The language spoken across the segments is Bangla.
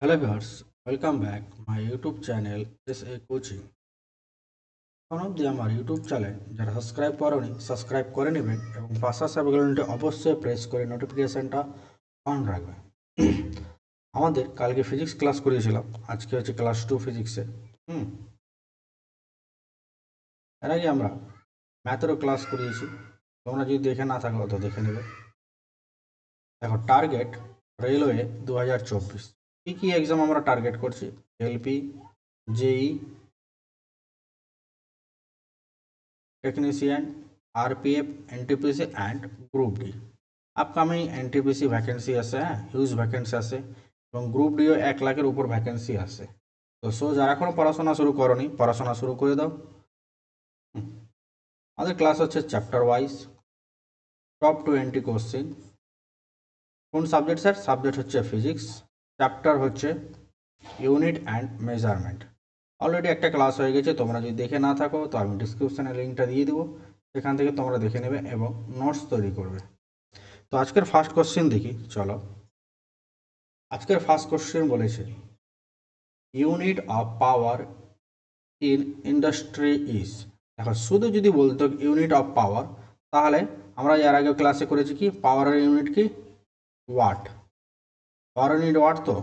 Hello viewers, welcome back my YouTube channel SA Coaching. এখন অবধি আমার ইউটিউব চ্যানেল যারা সাবস্ক্রাইব করোনি সাবস্ক্রাইব করে নেবেন এবং পাশে আসা বেলঘন্টি অবশ্যই প্রেস করে নোটিফিকেশনটা অন রাখবেন। আমাদের কালকে ফিজিক্স ক্লাস করিয়েছিলাম, আজকে হচ্ছে ক্লাস 2 ফিজিক্সে। এর আগে আমরা ম্যাথেরও ক্লাস করিয়েছি, তোমরা যদি দেখে না থাকো তো দেখে নেবে। দেখো, টার্গেট রেলওয়ে 2024 কী কী এক্সাম আমরা টার্গেট করছি: LP, JE, technician, RPF, NTPC and group D. Upcoming NTPC vacancy আছে, হ্যাঁ, হিউজ ভ্যাকেন্সি আছে, এবং গ্রুপ ডিও 1 লাখের উপর ভ্যাকেন্সি আছে। তো যারা এখনো পড়াশোনা শুরু করনি, পড়াশোনা শুরু করে দাও। আমাদের ক্লাস হচ্ছে চ্যাপ্টার ওয়াইজ, টপ 20 কোশ্চেন। কোন সাবজেক্ট স্যার? সাবজেক্ট হচ্ছে ফিজিক্স, চ্যাপ্টার হচ্ছে ইউনিট অ্যান্ড মেজারমেন্ট। অলরেডি একটা ক্লাস হয়ে গেছে, তোমরা যদি দেখে না থাকো তো আমি ডিসক্রিপশানে লিঙ্কটা দিয়ে দেবো, সেখান থেকে তোমরা দেখে নেবে এবং নোটস তৈরি করবে। তো আজকের ফার্স্ট কোশ্চেন দেখি, চলো। আজকের ফার্স্ট কোশ্চেন বলেছে unit of power in industry is. দেখো, শুধু যদি বলতো ইউনিট অফ পাওয়ার, তাহলে আমরা এর আগে ক্লাসে করেছি কি পাওয়ারের ইউনিট কি ওয়াট, পাওয়ার ইউনিট ওয়াট। তো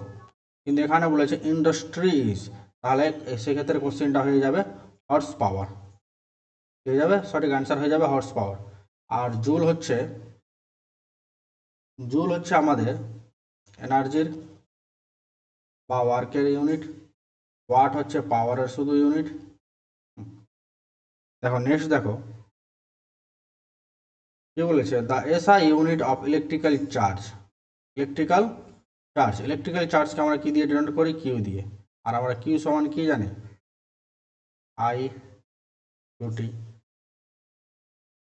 কিন্তু এখানে বলেছে ইন্ডাস্ট্রি ইজ, তাহলে সেক্ষেত্রে কোশ্চেনটা হয়ে যাবে হর্স পাওয়ার, হয়ে যাবে সঠিক অ্যান্সার হয়ে যাবে হর্স পাওয়ার। আর জুল হচ্ছে আমাদের এনার্জির বা ওয়ার্কের ইউনিট, ওয়াট হচ্ছে পাওয়ারের শুধু ইউনিট। দেখো নেক্সট, দেখো কি বলেছে, the SI unit of electrical charge. Electrical চার্জকে আমরা কি দিয়ে ডিনোট করি? কিউ দিয়ে। আর আমরা কিউ সমান কি জানি? I UT.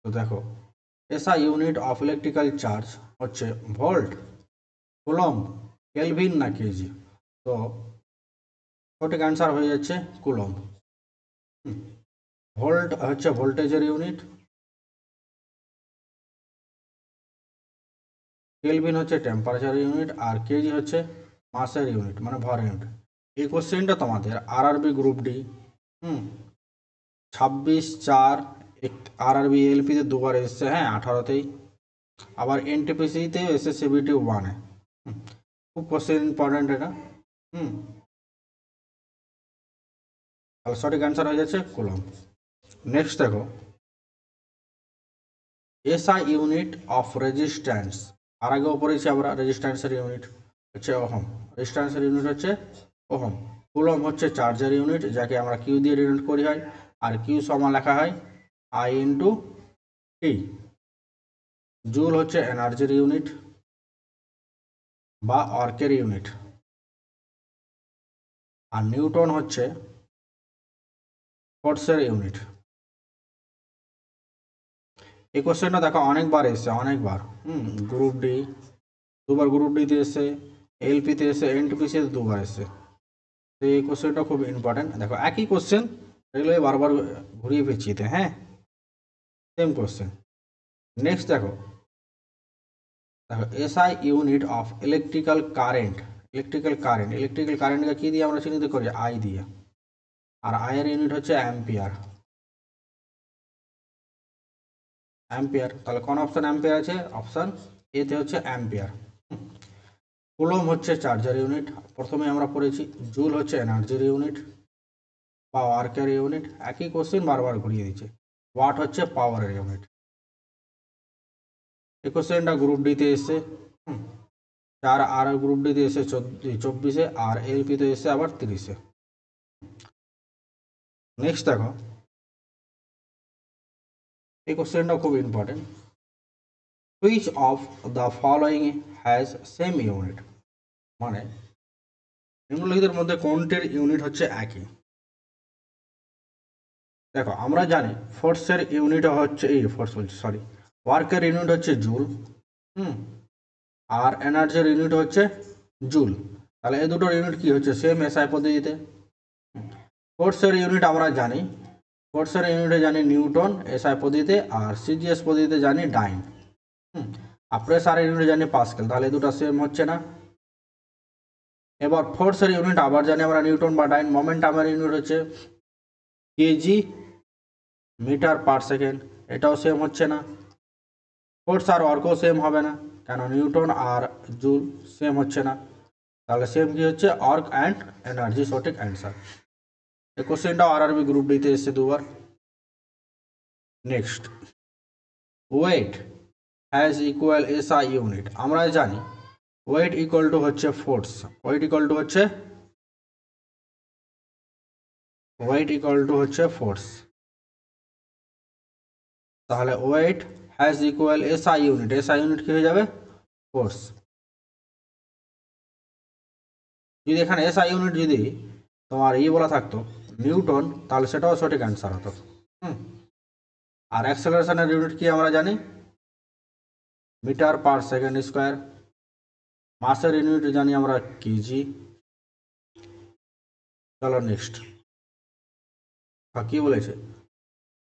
তো দেখো, SI unit of electrical charge হচ্ছে ভোল্ট, কুলম্ব, কেলভিন না কেজি। তো সঠিক অ্যান্সার হয়ে যাচ্ছে কুলম্ব। ভোল্ট হচ্ছে ভোল্টেজের ইউনিট, কেলভিন হচ্ছে টেম্পারেচার ইউনিট, আর কেজি হচ্ছে মাসের ইউনিট মানে ভর ইউনিট। এই কোশ্চেনটা তোমাদের আরআরবি গ্রুপ ডি 26/4, আরআরবি এলপিতে দুবার এসছে, হ্যাঁ 18তেই, আবার এনটিপিসিতে এসে সিবিটি 1-এ। খুব কোশ্চেন ইম্পর্টেন্ট এটা। তাহলে সঠিক অ্যান্সার হয়ে যাচ্ছে কুলম্ব। নেক্সট দেখো, এসআই ইউনিট অফ রেজিস্ট্যান্স। আর আগেও পড়েছি আমরা, রেজিস্ট্যান্সের ইউনিট হচ্ছে ওহম, রেজিস্ট্যান্সের ইউনিট হচ্ছে ওহম। কুলম্ব হচ্ছে চার্জের ইউনিট, যাকে আমরা কিউ দিয়ে ডিনোট করি হয়, আর কিউ সমান লেখা হয় আই ইন্টু টি। জুল হচ্ছে এনার্জির ইউনিট বা ওয়ার্কের ইউনিট, আর নিউটন হচ্ছে ফোর্সের ইউনিট। এই কোশ্চেনটা দেখো অনেকবার এসছে, অনেকবার। গ্রুপ ডি দুবার, গ্রুপ ডিতে এসে, এলপিতে এসে, এনটিপিসিতে দুবার এসছে। তো এই কোশ্চেনটা খুব ইম্পর্টেন্ট। দেখো একই কোশ্চেন রেলওয়ে বারবার ঘুরিয়ে পেঁচিয়েতে, হ্যাঁ, সেম কোশ্চেন। নেক্সট দেখো, SI unit of electrical current. Electrical কারেন্টকে কী দিয়ে আমরা চিহ্নিত করি? আই দিয়ে। আর আয়ের ইউনিট হচ্ছে অ্যাম্পিয়ার। তাহলে কোন অপশান অ্যাম্পিয়ার আছে? অপশান এতে হচ্ছে অ্যাম্পিয়ার। কুলম্ব হচ্ছে চার্জার ইউনিট, প্রথমে আমরা পড়েছি। জুল হচ্ছে এনার্জির ইউনিট বা ওয়ার্কের ইউনিট, একই কোশ্চেন বারবার ঘুরিয়ে দিচ্ছে। ওয়াট হচ্ছে পাওয়ারের ইউনিট। এই কোশ্চেনটা গ্রুপ ডিতে এসে, আর গ্রুপ ডিতে এসে 24-এ, আর এলপিতে এসে আবার 30-এ। নেক্সট দেখো, এই কোশ্চেনটা খুব important. Which of the following has same unit, মানে নিম্নলিখিতের মধ্যে কোনটির ইউনিট হচ্ছে একই? দেখো আমরা জানি ফোর্সের ইউনিট হচ্ছে ওয়ার্কের ইউনিট হচ্ছে জুল, আর এনার্জির ইউনিট হচ্ছে জুল। তাহলে এই দুটোর ইউনিট কি হচ্ছে? সেম এসআই পদ্ধতিতে। ফোর্সের ইউনিট আমরা জানি, ফোর্সের ইউনিটে জানি নিউটন এসআই পদ্ধতিতে, আর সিজিএস পদ্ধতিতে জানি ডাইন। আর প্রেসারের ইউনিট জানি পাস্কেল। তাহলে এই দুটো সেম হচ্ছে না? এবার ফোর্সের ইউনিট আবার জানি আমরা নিউটন বা ডাইন, মোমেন্টামের ইউনিট হচ্ছে কেজি মিটার পার সেকেন্ড, এটাও সেম হচ্ছে না। ফোর্স আর ওয়ার্কও সেম হবে না, কেন নিউটন আর জুল সেম হচ্ছে না, তাহলে সেম কি হচ্ছে ওয়ার্ক অ্যান্ড এনার্জি, সঠিক অ্যান্সার। এই কোশ্চেনটাও আরআরবি গ্রুপ ডিতে এসছে দুবার। Next, weight has equal SI unit, আমরা জানি ওয়েট ইকুয়াল টু হচ্ছে ফোর্স, ওয়েট ইকুয়াল টু হচ্ছে ফোর্স, তাহলে weight has equal SI unit, SI unit কি হয়ে যাবে ফোর্স। যদি এখানে এসআই ইউনিট যদি তোমার বলা থাকতো নিউটন, তাহলে সেটাও সঠিক অ্যান্সার হতো। আর অ্যাক্সেলারেশনের ইউনিট কি আমরা জানি মিটার পার সেকেন্ড স্কোয়ার, মাসের ইউনিট জানি আমরা কেজি। চলো নেক্সট কি বলেছে,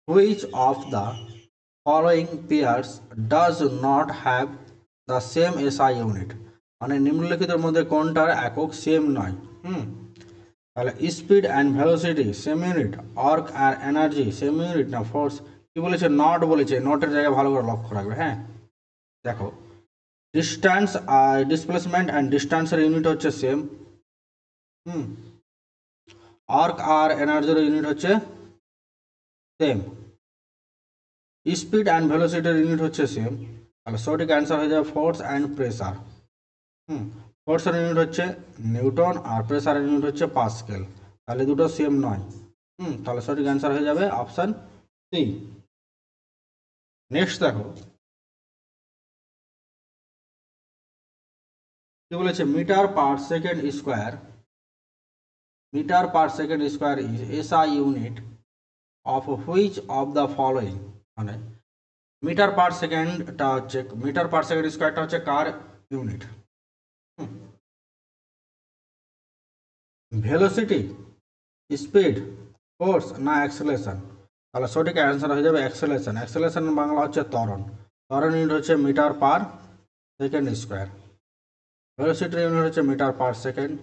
which of the following pairs does not have the same SI unit, মানে নিম্নলিখিতের মধ্যে কোনটার একক সেম নয়। তাহলে speed and velocity same unit, work আর এনার্জি সেম ইউনিট না ফোর্স, কি বলেছে নট বলেছে, নটের জায়গায় ভালো করে লক্ষ্য রাখবে। হ্যাঁ দেখো, ডিস্ট্যান্স আর ডিসপ্লেসমেন্ট অ্যান্ড ডিস্ট্যান্সের ইউনিট হচ্ছে সেম, ওয়ার্ক আর এনার্জির ইউনিট হচ্ছে সেম, স্পিড অ্যান্ড ভেলোসিটির ইউনিট হচ্ছে সেম, তাহলে সঠিক অ্যান্সার হয়ে যাবে ফোর্স অ্যান্ড প্রেসার। ফোর্সের ইউনিট হচ্ছে নিউটন আর প্রেসারের ইউনিট হচ্ছে পাস্কেল, তাহলে দুটো সেম নয়। তাহলে সঠিক অ্যান্সার হয়ে যাবে অপশান সি। নেক্সট দেখো কি বলেছে, metre per second square, metre per second square is SI unit of which of the following, মানে মিটার পার সেকেন্ডটা হচ্ছে, মিটার পার সেকেন্ড স্কোয়ারটা হচ্ছে কার ইউনিট, ভেলোসিটি, স্পিড, ফোর্স না অ্যাক্সেলারেশন, তাহলে সঠিক অ্যান্সার হয়ে যাবে অ্যাক্সেলারেশন। অ্যাক্সেলারেশন বাংলা হচ্ছে ত্বরণ, ত্বরণ ইউনিট হচ্ছে মিটার পার সেকেন্ড স্কোয়ার, ভেলোসিটির ইউনিট হচ্ছে মিটার পার সেকেন্ড,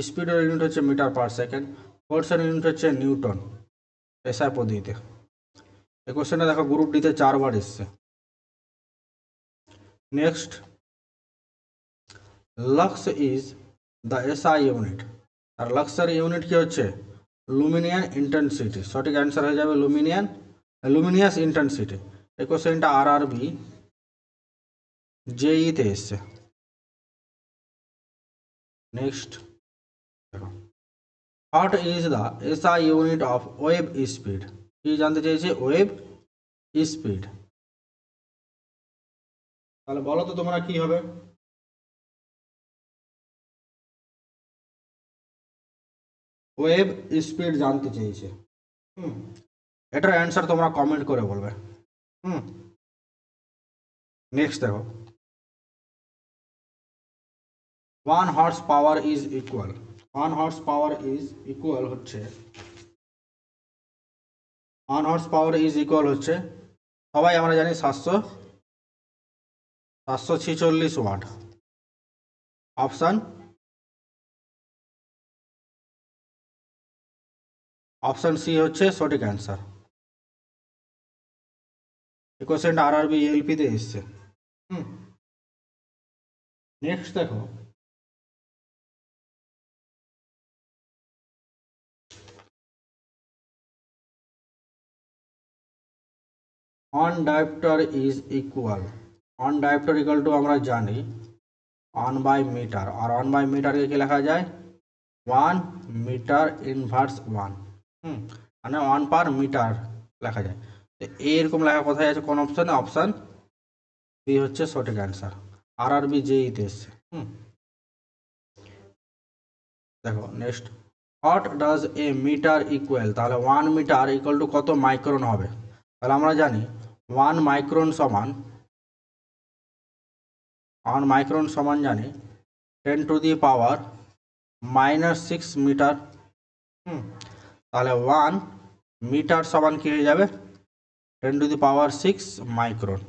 স্পিডের ইউনিট হচ্ছে মিটার পার সেকেন্ড, ফোর্সের ইউনিট হচ্ছে নিউটন এসআই পদ্ধতিতে। এই কোশ্চেনটা দেখো গ্রুপ ডিতে 4 বার এসছে। Next, lux is the SI unit, আর লক্সের ইউনিট কি হচ্ছে লুমিনিয়ান ইন্টেন্সিটি, সঠিক অ্যান্সার হয়ে যাবে লুমিনিয়াস ইন্টেন্সিটি। এই কোশ্চেনটা আরআরবি জেইতে এসছে। নেক্সট দেখো, what is the SI unit of wave speed, কি জানতে চেয়েছে ওয়েভ স্পিড, তাহলে বলো তো তোমরা কি হবে, ওয়েভ স্পিড জানতে চেয়েছে। এটার অ্যান্সার তোমরা কমেন্ট করে বলবে। নেক্সট দেখো, 1 horse power is equal, 1 horse power is equal হচ্ছে, 1 হর্স পাওয়ার ইজ ইকুয়াল হচ্ছে, সবাই আমরা জানি 746 ওয়াট। অপশন সি হচ্ছে সঠিক অ্যান্সার। এই কোশ্চেনটা আরআরবি এলপিতে এসছে। নেক্সট দেখো, on dioptre is equal, on dioptre equal to আমরা জানি 1 বাই মিটার, আর 1 বাই মিটারকে কি লেখা যায় 1 মিটার ইনভার্স 1, মানে 1 পার মিটার লেখা যায়। তো এরকম লেখা কোথায় আছে কোন অপশানে, অপশান বি হচ্ছে সঠিক অ্যান্সার, আরআরবি জেইতে এসছে। দেখো next, what does a metre equal, তাহলে 1 মিটার ইকুয়াল টু কত মাইক্রন হবে, তাহলে আমরা জানি 1 মাইক্রন সমান জানি 10 টু দি পাওয়ার -6 মিটার। তাহলে 1 মিটার সমান কি হয়ে যাবে 10 টু দি পাওয়ার 6 মাইক্রন।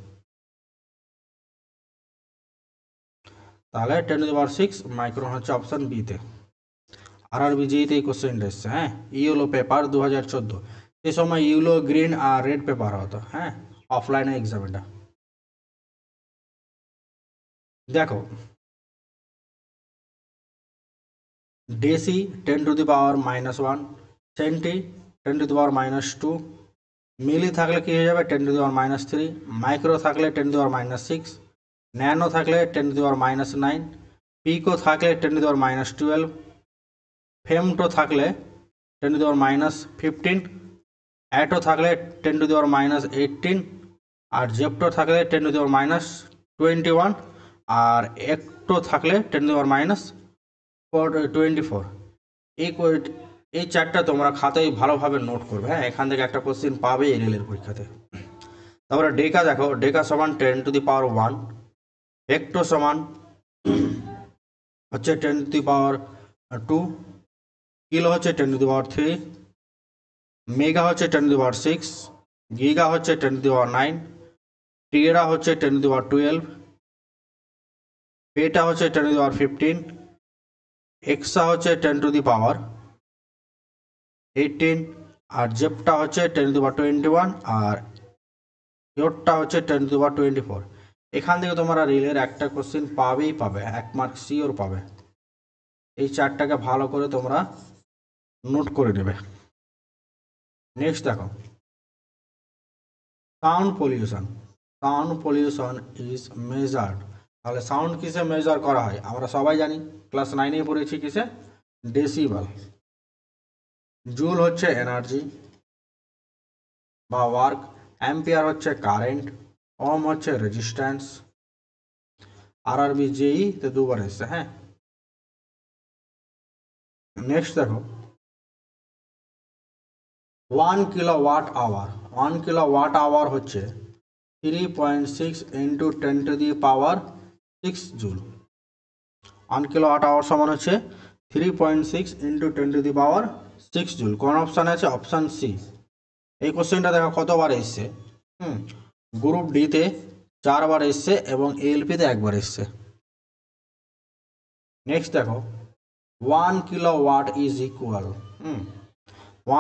তাহলে 10⁶ মাইক্রন হচ্ছে অপশান বিতে। RRBJEতে এই কোশ্চেনটা এসছে। হ্যাঁ, ইউলো পেপার 2014, সে সময় ইউলো, গ্রিন আর রেড পেপার হতো। হ্যাঁ, অফলাইনে এক্সাম এটা। দেখো, ডেসি 10⁻⁻1, সেন্টি 10⁻⁻2, মিলি থাকলে কি হয়ে যাবে 10⁻⁻3, মাইক্রো থাকলে 10⁻⁻6, ন্যানো থাকলে 10⁻⁻9, পিকো থাকলে 10⁻⁻12, ফেমটো থাকলে 10⁻⁻15, অ্যাটো থাকলে 10⁻⁻18, আর জেপ্টো থাকলে 10⁻⁻21, আর একটো থাকলে 10⁻⁻24। এই চারটা তোমরা খাতায় ভালোভাবে নোট করবে। হ্যাঁ, এখান থেকে একটা কোশ্চেন পাবে এই রেলের পরীক্ষাতে। তারপরে ডেকা দেখো, ডেকা সমান 10⁻1, হেক্টো সমান হচ্ছে 10⁻2, কিলো হচ্ছে 10⁻3, মেগা হচ্ছে 10⁻6, গিগা হচ্ছে 10⁻9, টিয়েরা হচ্ছে 10⁻12, পেটা হচ্ছে 10⁻15, এক্সা হচ্ছে 10⁻18, আর জেপটা হচ্ছে 10⁻21, আর ইয়োরটা হচ্ছে 10⁻24। এখান থেকে তোমরা রিলের একটা কোশ্চেন পাবেই পাবে, 1 মার্ক শিওর পাবে। এই চারটাকে ভালো করে তোমরা নোট করে নেবে। নেক্সট দেখো, sound pollution. Sound pollution is measured. তাহলে সাউন্ড কিসে মেজার করা হয় আমরা সবাই জানি, ক্লাস 9-এ পড়েছি কিসে, ডেসিবেল। জুল হচ্ছে এনার্জি বা ওয়ার্ক, অ্যাম্পিয়ার হচ্ছে কারেন্ট, ওম হচ্ছে রেজিস্ট্যান্স। RRBJE তে দুবার এসছে। হ্যাঁ, নেক্সট দেখো, 1 কিলোওয়াট আওয়ার। 1 কিলোওয়াট আওয়ার হচ্ছে 3.6 × 10⁻6 জুল। 1 কিলোওয়াট আওয়ার সমান হচ্ছে 3.6 × 10⁻6 জুল। কোন অপশান আছে? Option C. এই কোশ্চেনটা দেখো কতবার এসছে। গ্রুপ ডিতে 4বার এসছে এবং এলপিতে 1বার এসছে। নেক্সট দেখো, 1 কিলোওয়াট ইজ ইকুয়াল।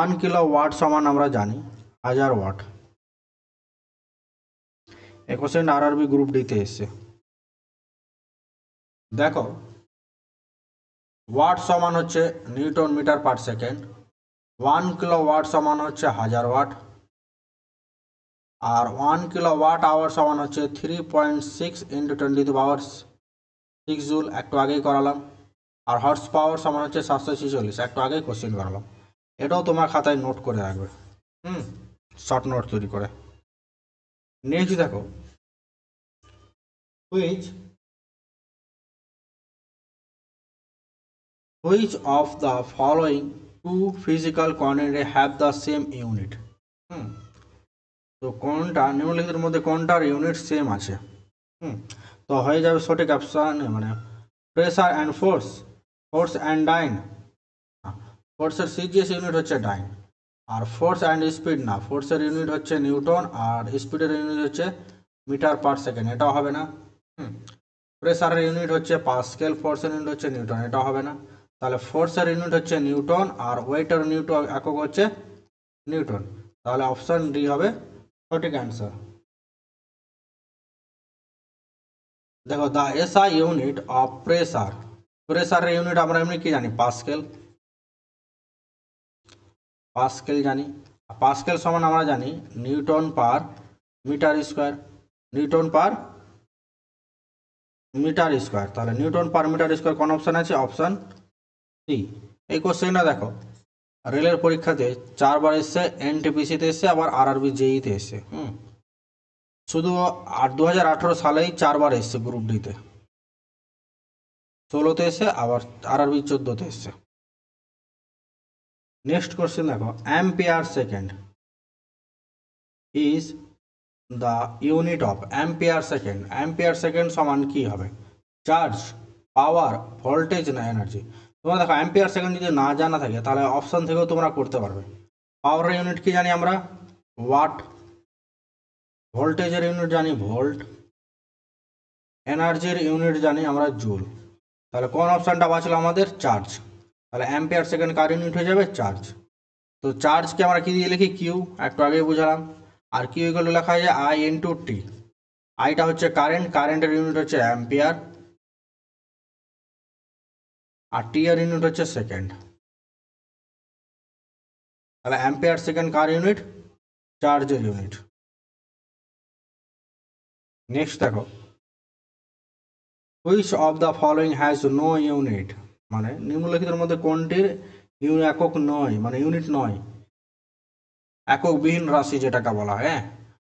1 কিলোওয়াট সমান আমরা জানি 1000 ওয়াট। এই কোশ্চেন RRB গ্রুপ ডিতে এসছে। দেখো, ওয়াট সমান হচ্ছে newton metre per second, 1 kilowatt সমান হচ্ছে 1000 ওয়াট, আর 1 কিলোওয়াট আওয়ার সমান হচ্ছে 3.6 × 10⁻6 জুল, একটু আগেই করালাম। আর হর্স পাওয়ার সমান হচ্ছে 746, একটু আগেই কোশ্চেন করালাম। এটাও তোমার খাতায় নোট করে রাখবে, শর্ট নোট তৈরি করে। নেক্সট দেখো, which of the following two physical quantities have the same unit? তো কোনটা নিম্নলিখিতের মধ্যে কোনটার ইউনিট সেম আছে? তো হয়ে যাবে সঠিক অপশন, মানে pressure and force, force and dyne. ফোর্সের সিজিএস ইউনিট হচ্ছে ডাইন, আর ফোর্স অ্যান্ড স্পিড না, ফোর্সের ইউনিট হচ্ছে নিউটন আর স্পিডের ইউনিট হচ্ছে মিটার পার সেকেন্ড, এটাও হবে না। প্রেসারের ইউনিট হচ্ছে পাস্কেল, ফোর্সের ইউনিট হচ্ছে নিউটন, এটাও হবে না। তাহলে ফোর্সের ইউনিট হচ্ছে নিউটন আর ওয়েটের নিউটন একক হচ্ছে নিউটন। তাহলে অপশন ডি হবে সঠিক অ্যান্সার। দেখো, the SI unit of pressure. প্রেসারের ইউনিট আমরা এমনি কি জানি? পাস্কেল। পাস্কেল জানি। পাস্কেল সমান আমরা জানি newton per metre square. Newton per metre square. তাহলে নিউটন পার মিটার স্কোয়ার কোন অপশান আছে? Option C. এই কোশ্চেনটা দেখো রেলের পরীক্ষাতে 4বার এসছে, এনটিপিসিতে এসছে, আবার RRBJEতে এসছে। শুধু 2018 সালেই 4বার এসছে গ্রুপ ডিতে, 16তে এসছে, আবার RRB 14তে এসছে। নেক্সট কোশ্চেন দেখো, ampere second is the unit of ampere second. Ampere second সমান কি হবে? চার্জ, পাওয়ার, ভোল্টেজ না এনার্জি? তোমরা দেখো, অ্যাম্পিয়ার সেকেন্ড যদি না জানা থাকে তাহলে অপশন থেকেও তোমরা করতে পারবে। পাওয়ারের ইউনিট কি জানি আমরা? ওয়াট। ভোল্টেজের ইউনিট জানি ভোল্ট। এনার্জির ইউনিট জানি আমরা জুল। তাহলে কোন অপশানটা বাঁচলো আমাদের? চার্জ। তাহলে অ্যাম্পিয়ার সেকেন্ড কার ইউনিট হয়ে যাবে? চার্জ। তো চার্জকে আমরা কি দিয়ে লিখি? কিউ, একটু আগেই বুঝালাম। আর কিউ ইকুয়াল লেখা যায় আই ইন্টু টি। আইটা হচ্ছে কারেন্ট, কারেন্টের ইউনিট হচ্ছে অ্যাম্পিয়ার, আর টি এর ইউনিট হচ্ছে সেকেন্ড। তাহলে অ্যাম্পিয়ার সেকেন্ড কার ইউনিট? চার্জের ইউনিট। নেক্সট দেখো, which of the following has no unit, মানে নিম্নলিখিতের মধ্যে কোনটির একক নয়, মানে ইউনিট নয়, এককবিহীন রাশি যেটাকে বলা হয়। হ্যাঁ,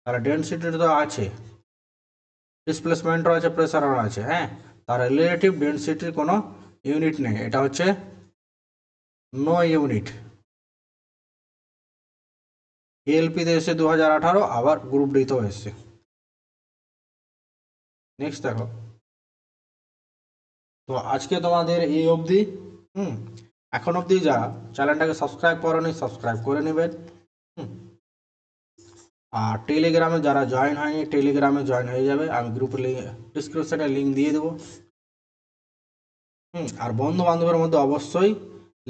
তাহলে ডেনসিটি তো আছে, ডিসপ্লেসমেন্টও আছে, প্রেসারও আছে। হ্যাঁ, তার রিলেটিভ ডেনসিটির কোনো ইউনিট নেই, এটা হচ্ছে নো ইউনিট। এলপিতে এসে 2018, আবার গ্রুপ ডিতেও এসছে। নেক্সট দেখো, তো আজকে তোমাদের এই অবধি। এখন অবধি যারা চ্যানেলটাকে সাবস্ক্রাইব করোনি, সাবস্ক্রাইব করে নেবেন। আর টেলিগ্রামে যারা জয়েন হয়নি, টেলিগ্রামে জয়েন হয়ে যাবে, আমি গ্রুপে ডিসক্রিপশনে লিঙ্ক দিয়ে দেবো। আর বন্ধু বান্ধবের মধ্যে অবশ্যই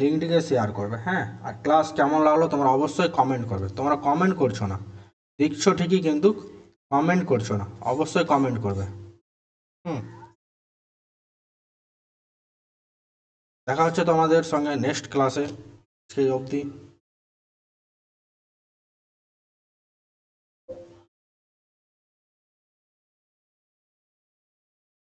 লিঙ্কটিকে শেয়ার করবে। হ্যাঁ, আর ক্লাস কেমন লাগলো তোমরা অবশ্যই কমেন্ট করবে। তোমরা কমেন্ট করছো না, দেখছো ঠিকই, কিন্তু কমেন্ট করছো না, অবশ্যই কমেন্ট করবে। দেখা হচ্ছে তোমাদের সঙ্গে নেক্সট ক্লাসে, সেই অবধি।